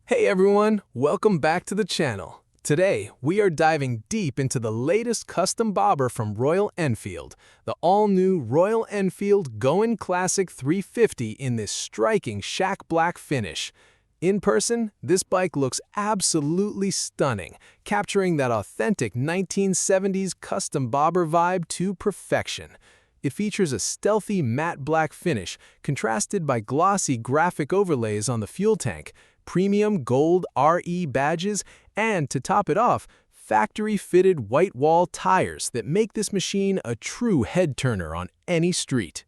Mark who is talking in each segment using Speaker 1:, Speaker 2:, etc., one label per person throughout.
Speaker 1: Hey everyone, welcome back to the channel. Today, we are diving deep into the latest custom bobber from Royal Enfield, the all-new Royal Enfield Goan Classic 350 in this striking shack black finish. In person, this bike looks absolutely stunning, capturing that authentic 1970s custom bobber vibe to perfection. It features a stealthy matte black finish, contrasted by glossy graphic overlays on the fuel tank, premium gold RE badges, and to top it off, factory-fitted Whitewall tires that make this machine a true head-turner on any street.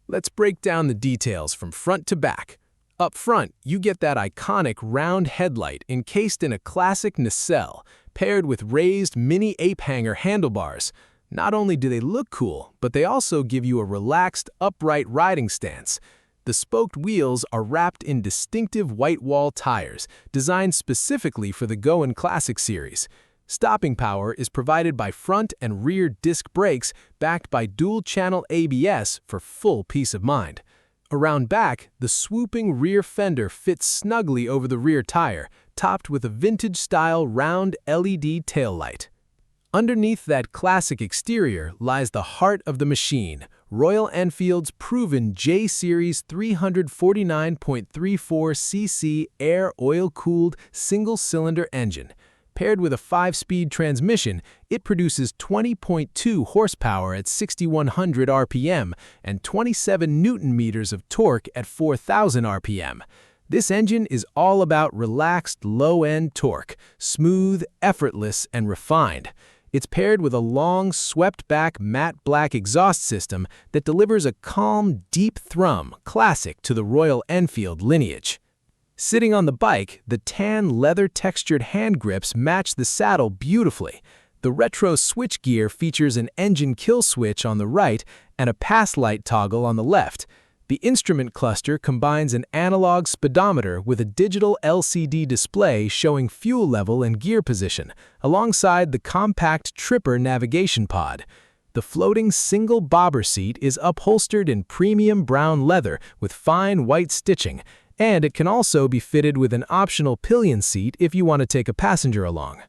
Speaker 1: Let's break down the details from front to back. Up front, you get that iconic round headlight encased in a classic nacelle, paired with raised mini ape-hanger handlebars. Not only do they look cool, but they also give you a relaxed, upright riding stance. The spoked wheels are wrapped in distinctive Whitewall tires, designed specifically for the Goan Classic series. Stopping power is provided by front and rear disc brakes, backed by dual-channel ABS for full peace of mind. Around back, the swooping rear fender fits snugly over the rear tire, topped with a vintage-style round LED taillight. Underneath that classic exterior lies the heart of the machine, Royal Enfield's proven J-Series 349.34cc air oil-cooled single-cylinder engine. Paired with a 5-speed transmission, it produces 20.2 horsepower at 6,100 RPM and 27 Newton-meters of torque at 4,000 RPM. This engine is all about relaxed, low-end torque, smooth, effortless, and refined. It's paired with a long, swept-back matte black exhaust system that delivers a calm, deep thrum classic to the Royal Enfield lineage. Sitting on the bike, the tan leather-textured hand grips match the saddle beautifully. The retro switchgear features an engine kill switch on the right and a pass light toggle on the left. The instrument cluster combines an analog speedometer with a digital LCD display showing fuel level and gear position, alongside the compact Tripper navigation pod. The floating single bobber seat is upholstered in premium brown leather with fine white stitching, and it can also be fitted with an optional pillion seat if you want to take a passenger along.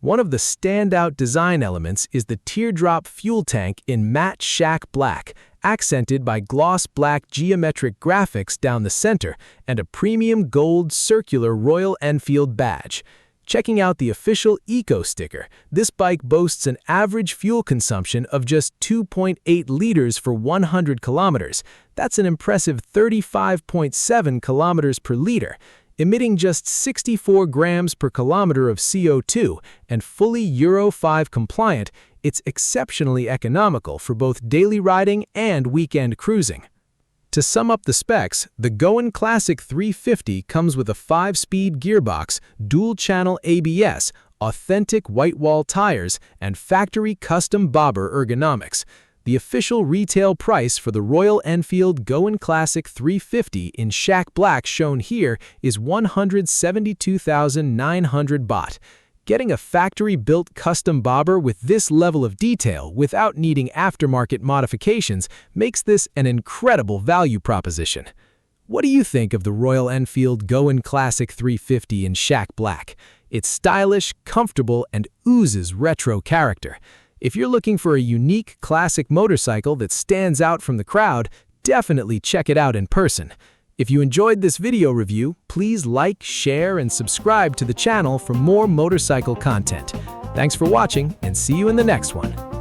Speaker 1: One of the standout design elements is the teardrop fuel tank in matte shack black, accented by gloss black geometric graphics down the center and a premium gold circular Royal Enfield badge. Checking out the official Eco sticker, this bike boasts an average fuel consumption of just 2.8 liters for 100 kilometers. That's an impressive 35.7 kilometers per liter, emitting just 64 grams per kilometer of CO2, and fully Euro 5 compliant. It's exceptionally economical for both daily riding and weekend cruising. To sum up the specs, the Goan Classic 350 comes with a 5-speed gearbox, dual-channel ABS, authentic Whitewall tires, and factory custom bobber ergonomics. The official retail price for the Royal Enfield Goan Classic 350 in shack black shown here is 172,900 baht. Getting a factory-built custom bobber with this level of detail without needing aftermarket modifications makes this an incredible value proposition. What do you think of the Royal Enfield Goan Classic 350 in shack black? It's stylish, comfortable, and oozes retro character. If you're looking for a unique classic motorcycle that stands out from the crowd, definitely check it out in person. If you enjoyed this video review, please like, share, and subscribe to the channel for more motorcycle content. Thanks for watching, and see you in the next one.